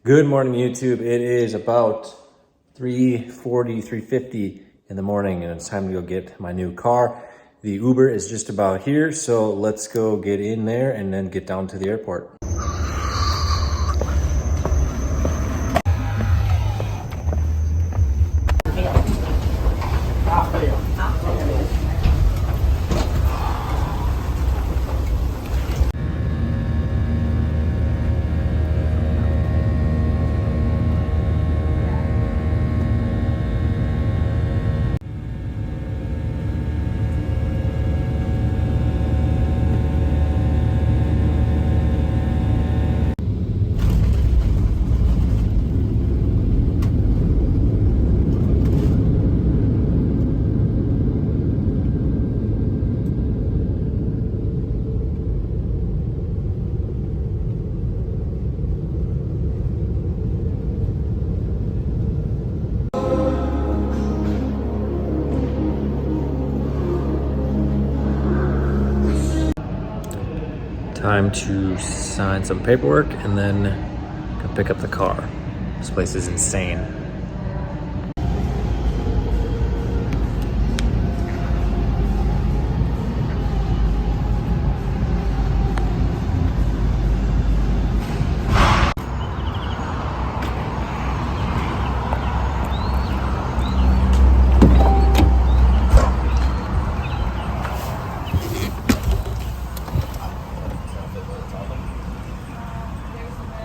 Good morning, YouTube. It is about 3:40, 3:50 in the morning, and it's time to go get my new car. The Uber is just about here, so let's go get in there and then get down to the airport. Time to sign some paperwork and then go pick up the car. This place is insane.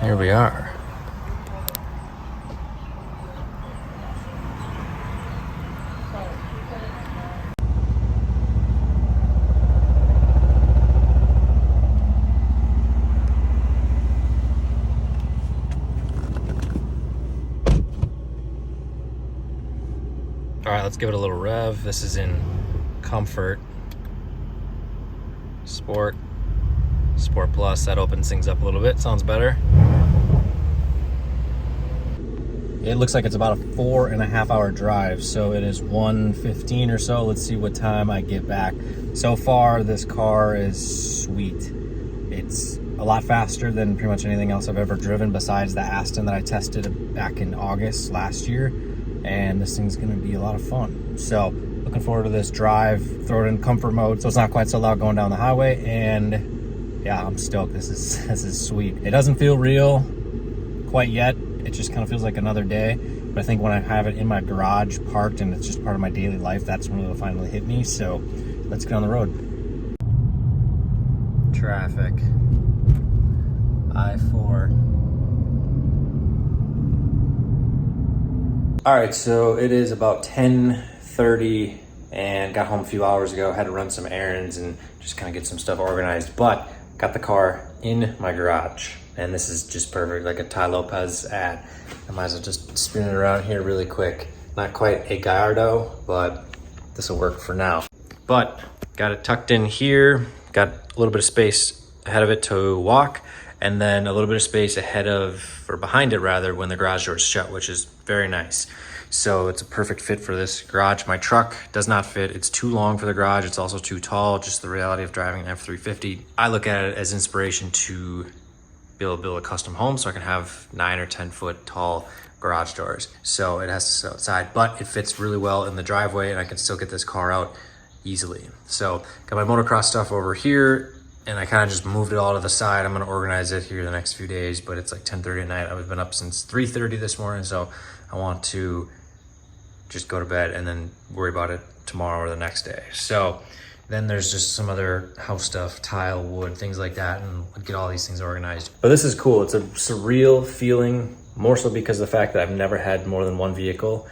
Here we are. All right, let's give it a little rev. This is in Comfort, Sport, Sport Plus. That opens things up a little bit. Sounds better. It looks like it's about a 4.5 hour drive, so it is 1:15 or so. Let's see what time I get back. So far, this car is sweet. It's a lot faster than pretty much anything else I've ever driven besides the Aston that I tested back in August last year. And this thing's gonna be a lot of fun. So looking forward to this drive. Throw it in comfort mode so it's not quite so loud going down the highway. And yeah, I'm stoked. This is sweet. It doesn't feel real quite yet. It just kind of feels like another day. But I think when I have it in my garage parked and it's just part of my daily life, that's when it'll finally hit me. So let's get on the road. Traffic. I-4. All right, so it is about 10:30 and got home a few hours ago. Had to run some errands and just kind of get some stuff organized, but got the car in my garage. And this is just perfect, like a Ty Lopez ad. I might as well just spin it around here really quick. Not quite a Gallardo, but this will work for now. But got it tucked in here. Got a little bit of space ahead of it to walk, and then a little bit of space ahead of, or behind it rather, when the garage door is shut, which is very nice. So it's a perfect fit for this garage. My truck does not fit. It's too long for the garage. It's also too tall. Just the reality of driving an F350. I look at it as inspiration to be able to build a custom home so I can have 9 or 10 foot tall garage doors. So it has to sit outside, but it fits really well in the driveway and I can still get this car out easily. So got my motocross stuff over here and I kind of just moved it all to the side. I'm gonna organize it here the next few days, but it's like 10:30 at night. I've been up since 3:30 this morning, so I want to just go to bed and then worry about it tomorrow or the next day. So then there's just some other house stuff, tile, wood, things like that, and I'll get all these things organized. But this is cool. It's a surreal feeling, more so because of the fact that I've never had more than one vehicle,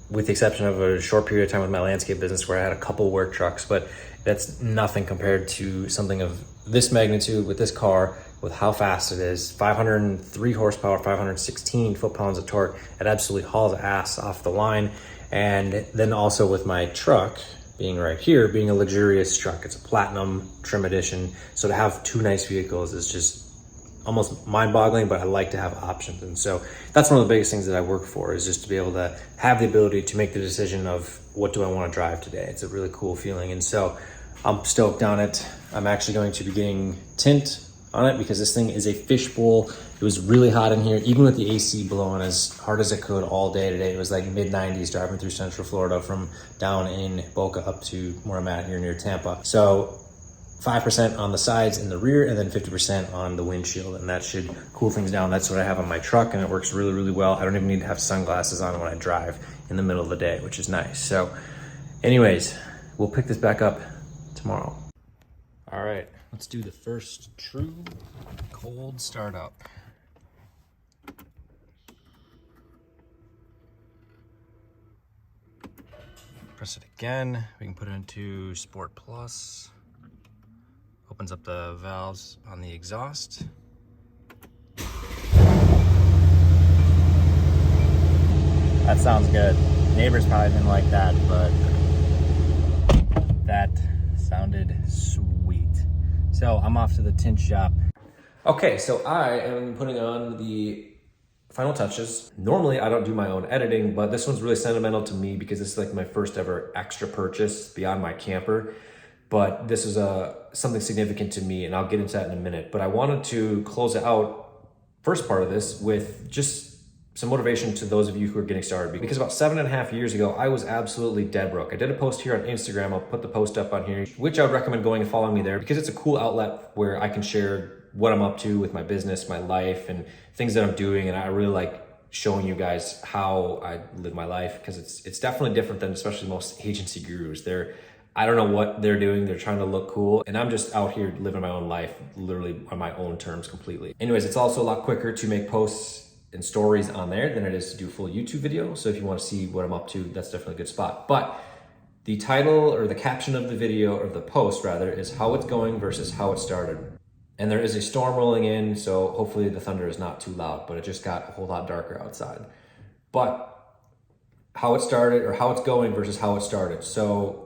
with the exception of a short period of time with my landscape business where I had a couple work trucks, but that's nothing compared to something of this magnitude with this car, with how fast it is. 503 horsepower, 516 foot-pounds of torque. It absolutely hauls ass off the line. And then also with my truck, being right here, being a luxurious truck. It's a platinum trim edition. So to have two nice vehicles is just almost mind-boggling, but I like to have options. And so that's one of the biggest things that I work for, is just to be able to have the ability to make the decision of what do I want to drive today. It's a really cool feeling. And so I'm stoked on it. I'm actually going to be getting tint on it because this thing is a fishbowl. It was really hot in here, even with the AC blowing as hard as it could all day today. It was like mid-90s driving through Central Florida from down in Boca up to where I'm at here near Tampa. So 5% on the sides and the rear, and then 50% on the windshield, and that should cool things down. That's what I have on my truck, and it works really, really well. I don't even need to have sunglasses on when I drive in the middle of the day, which is nice. So anyways, we'll pick this back up tomorrow. All right, let's do the first true cold startup. Press it again. We can put it into Sport Plus. Opens up the valves on the exhaust. That sounds good. Neighbors probably didn't like that, but that sounded sweet. So I'm off to the tint shop. Okay, so I am putting on the final touches. Normally I don't do my own editing, but this one's really sentimental to me because this is like my first ever extra purchase beyond my camper. But this is something significant to me, and I'll get into that in a minute. But I wanted to close out first part of this with just some motivation to those of you who are getting started. Because about 7.5 years ago, I was absolutely dead broke. I did a post here on Instagram. I'll put the post up on here, which I would recommend going and following me there because it's a cool outlet where I can share what I'm up to with my business, my life, and things that I'm doing. And I really like showing you guys how I live my life because it's definitely different than especially most agency gurus. I don't know what they're doing. They're trying to look cool. And I'm just out here living my own life, literally on my own terms completely. Anyways, it's also a lot quicker to make posts and stories on there than it is to do a full YouTube video. So if you want to see what I'm up to, that's definitely a good spot. But the title or the caption of the video, or the post rather, is how it's going versus how it started. And there is a storm rolling in, so hopefully the thunder is not too loud, but it just got a whole lot darker outside. But how it started, or how it's going versus how it started. So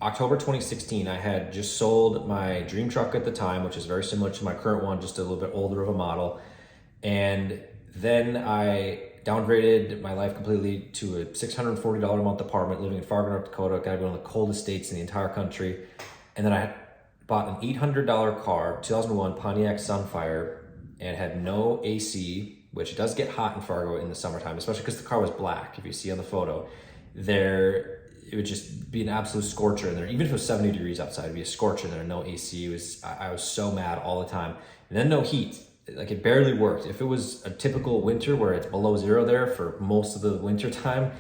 October 2016, I had just sold my dream truck at the time, which is very similar to my current one, just a little bit older of a model. And then I downgraded my life completely to a $640 a month apartment living in Fargo, North Dakota, gotta be one of the coldest states in the entire country. And then I bought an $800 car, 2001 Pontiac Sunfire, and had no AC, which does get hot in Fargo in the summertime, especially because the car was black. If you see on the photo, it would just be an absolute scorcher in there. Even if it was 70 degrees outside, it'd be a scorcher in there, no AC. I was so mad all the time. And then no heat, like it barely worked. If it was a typical winter where it's below zero there for most of the winter time,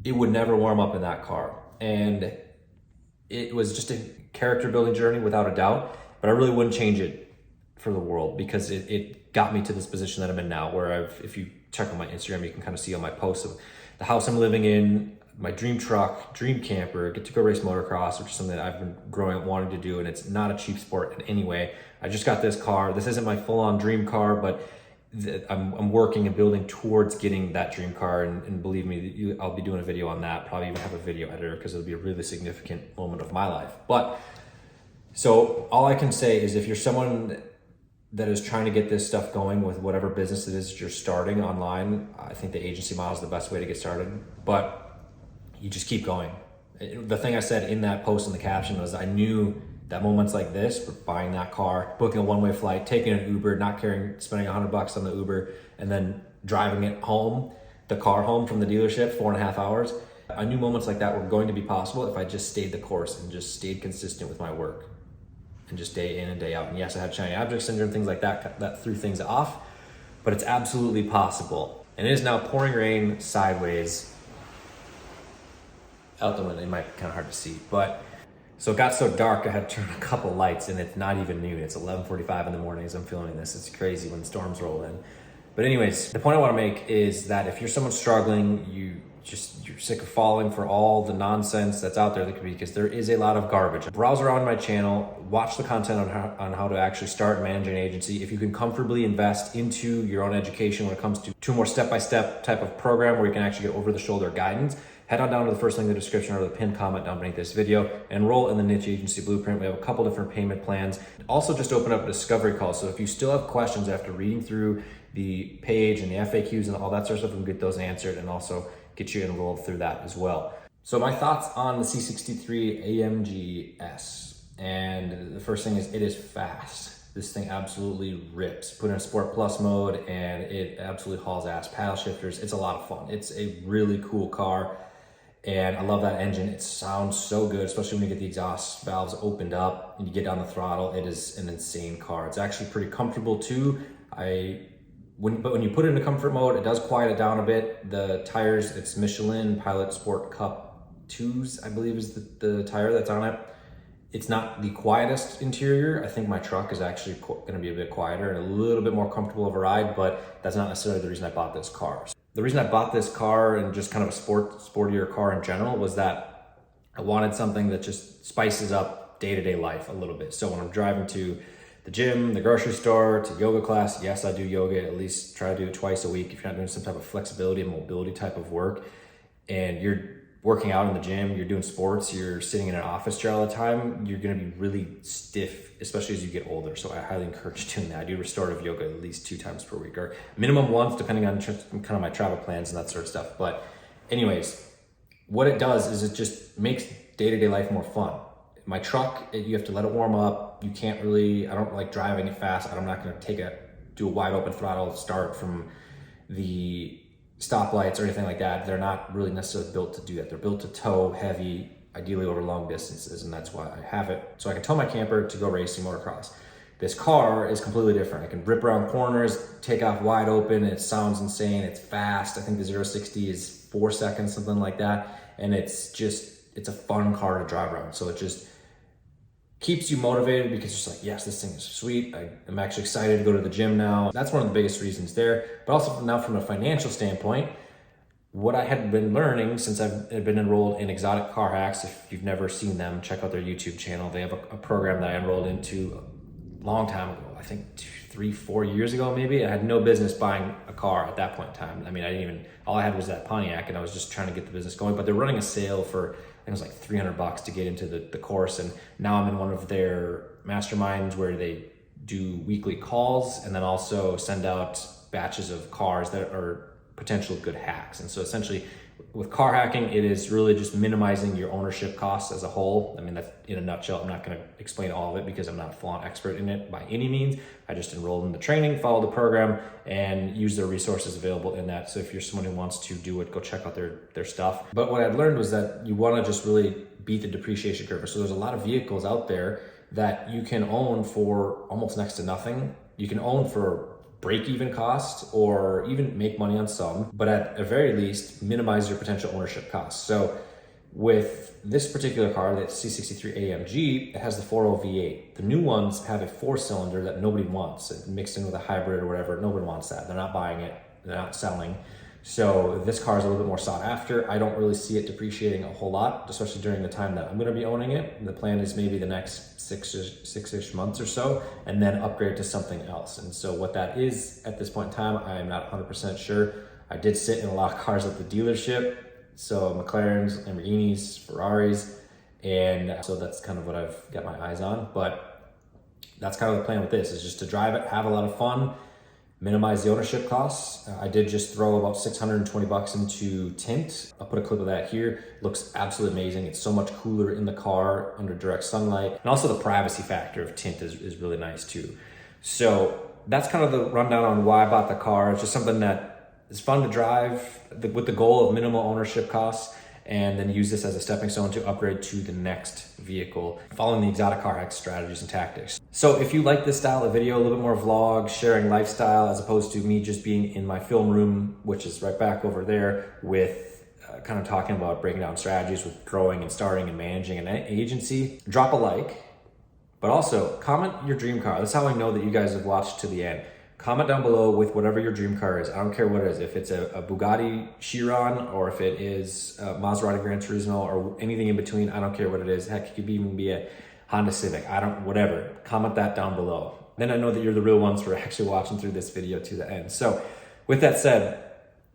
it would never warm up in that car. And it was just a character building journey without a doubt, but I really wouldn't change it for the world because it got me to this position that I'm in now, where if you check on my Instagram, you can kind of see on my posts of the house I'm living in, my dream truck, dream camper, get to go race motocross, which is something that I've been growing up wanting to do, and it's not a cheap sport in any way. I just got this car. This isn't my full-on dream car, but I'm working and building towards getting that dream car, and believe me, I'll be doing a video on that, probably even have a video editor because it'll be a really significant moment of my life. But so all I can say is if you're someone that is trying to get this stuff going with whatever business it is that you're starting online, I think the agency model is the best way to get started. But you just keep going. The thing I said in that post in the caption was I knew that moments like this, buying that car, booking a one-way flight, taking an Uber, not spending $100 on the Uber, and then driving it home, the car home from the dealership, 4.5 hours. I knew moments like that were going to be possible if I just stayed the course and just stayed consistent with my work and just day in and day out. And yes, I had shiny object syndrome, things like that threw things off, but it's absolutely possible. And it is now pouring rain sideways. Out the window, it might be kind of hard to see, but so it got so dark I had to turn a couple lights, and it's not even noon. It's 11:45 in the morning as I'm filming this. It's crazy when storms roll in. But anyways, the point I want to make is that if you're someone struggling, you're sick of falling for all the nonsense that's out there, because there is a lot of garbage. Browse around my channel, watch the content on how to actually start and manage an agency. If you can comfortably invest into your own education when it comes to a more step-by-step type of program where you can actually get over-the-shoulder guidance, head on down to the first link in the description or the pinned comment down beneath this video. Enroll in the Niche Agency Blueprint. We have a couple different payment plans. Also, just open up a discovery call. So if you still have questions after reading through the page and the FAQs and all that sort of stuff, we can get those answered and also get you enrolled through that as well. So my thoughts on the C63 AMG S. And the first thing is it is fast. This thing absolutely rips. Put in Sport Plus mode and it absolutely hauls ass. Paddle shifters, it's a lot of fun. It's a really cool car and I love that engine. It sounds so good, especially when you get the exhaust valves opened up and you get down the throttle. It is an insane car. It's actually pretty comfortable too. But when you put it into comfort mode, it does quiet it down a bit. The tires, it's Michelin Pilot Sport Cup 2s, I believe is the tire that's on it. It's not the quietest interior. I think my truck is actually gonna be a bit quieter and a little bit more comfortable of a ride, but that's not necessarily the reason I bought this car. The reason I bought this car and just kind of a sportier car in general was that I wanted something that just spices up day-to-day life a little bit. So when I'm driving to the gym, the grocery store, to yoga class, yes, I do yoga, at least try to do it twice a week if you're not doing some type of flexibility and mobility type of work, and you're working out in the gym, you're doing sports, you're sitting in an office chair all the time, you're gonna be really stiff, especially as you get older. So I highly encourage doing that. I do restorative yoga at least 2 times per week, or minimum once, depending on kind of my travel plans and that sort of stuff. But anyways, what it does is it just makes day-to-day life more fun. My truck, you have to let it warm up. You can't really, I don't like driving it fast. I'm not gonna do a wide open throttle start from the stoplights or anything like that. They're not really necessarily built to do that. They're built to tow heavy, ideally over long distances, and that's why I have it. So I can tow my camper to go racing motocross. This car is completely different. I can rip around corners, take off wide open, it sounds insane, it's fast. I think the 0-60 is 4 seconds, something like that. And it's a fun car to drive around. So it just keeps you motivated because it's just like, yes, this thing is sweet. I'm actually excited to go to the gym now. That's one of the biggest reasons there. But also now from a financial standpoint, what I had been learning since I've been enrolled in Exotic Car Hacks, if you've never seen them, check out their YouTube channel. They have a program that I enrolled into a long time ago, I think 3-4 years ago maybe. I had no business buying a car at that point in time. I mean, all I had was that Pontiac and I was just trying to get the business going, but they're running a sale for, I think it was like $300 to get into the course. And now I'm in one of their masterminds where they do weekly calls and then also send out batches of cars that are potential good hacks. And so essentially with car hacking, it is really just minimizing your ownership costs as a whole. I mean, that's in a nutshell. I'm not going to explain all of it because I'm not a full-on expert in it by any means. I just enrolled in the training, followed the program, and use their resources available in that. So if you're someone who wants to do it, go check out their stuff. But what I learned was that you want to just really beat the depreciation curve. So there's a lot of vehicles out there that you can own for almost next to nothing. You can own for break-even cost or even make money on some, but at the very least, minimize your potential ownership costs. So with this particular car, the C63 AMG, it has the 4.0 V8. The new ones have a 4-cylinder that nobody wants. It mixed in with a hybrid or whatever. Nobody wants that. They're not buying it. They're not selling. So this car is a little bit more sought after. I don't really see it depreciating a whole lot, especially during the time that I'm going to be owning it. The plan is maybe the next six-ish months or so, and then upgrade to something else. And so what that is at this point in time, I'm not 100% sure. I did sit in a lot of cars at the dealership. So McLarens, Lamborghinis, Ferraris, and so that's kind of what I've got my eyes on. But that's kind of the plan with this, is just to drive it, have a lot of fun, minimize the ownership costs. I did just throw about $620 into tint. I'll put a clip of that here. Looks absolutely amazing. It's so much cooler in the car under direct sunlight. And also the privacy factor of tint is really nice too. So that's kind of the rundown on why I bought the car. It's just something that is fun to drive with the goal of minimal ownership costs, and then use this as a stepping stone to upgrade to the next vehicle, following the Exotic Car Hack strategies and tactics. So if you like this style of video, a little bit more vlog, sharing lifestyle, as opposed to me just being in my film room, which is right back over there, with kind of talking about breaking down strategies with growing and starting and managing an agency, drop a like, but also comment your dream car. That's how I know that you guys have watched to the end. Comment down below with whatever your dream car is. I don't care what it is. If it's a Bugatti Chiron, or if it is a Maserati Gran Turismo, or anything in between, I don't care what it is. Heck, it could even be a Honda Civic. Whatever. Comment that down below. Then I know that you're the real ones for actually watching through this video to the end. So with that said,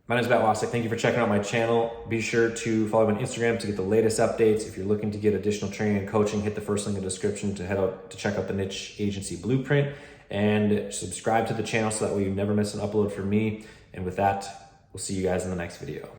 my name is Matt Wacek. Thank you for checking out my channel. Be sure to follow me on Instagram to get the latest updates. If you're looking to get additional training and coaching, hit the first link in the description to head out to check out the Niche Agency Blueprint. And subscribe to the channel so that way you never miss an upload from me. And with that, we'll see you guys in the next video.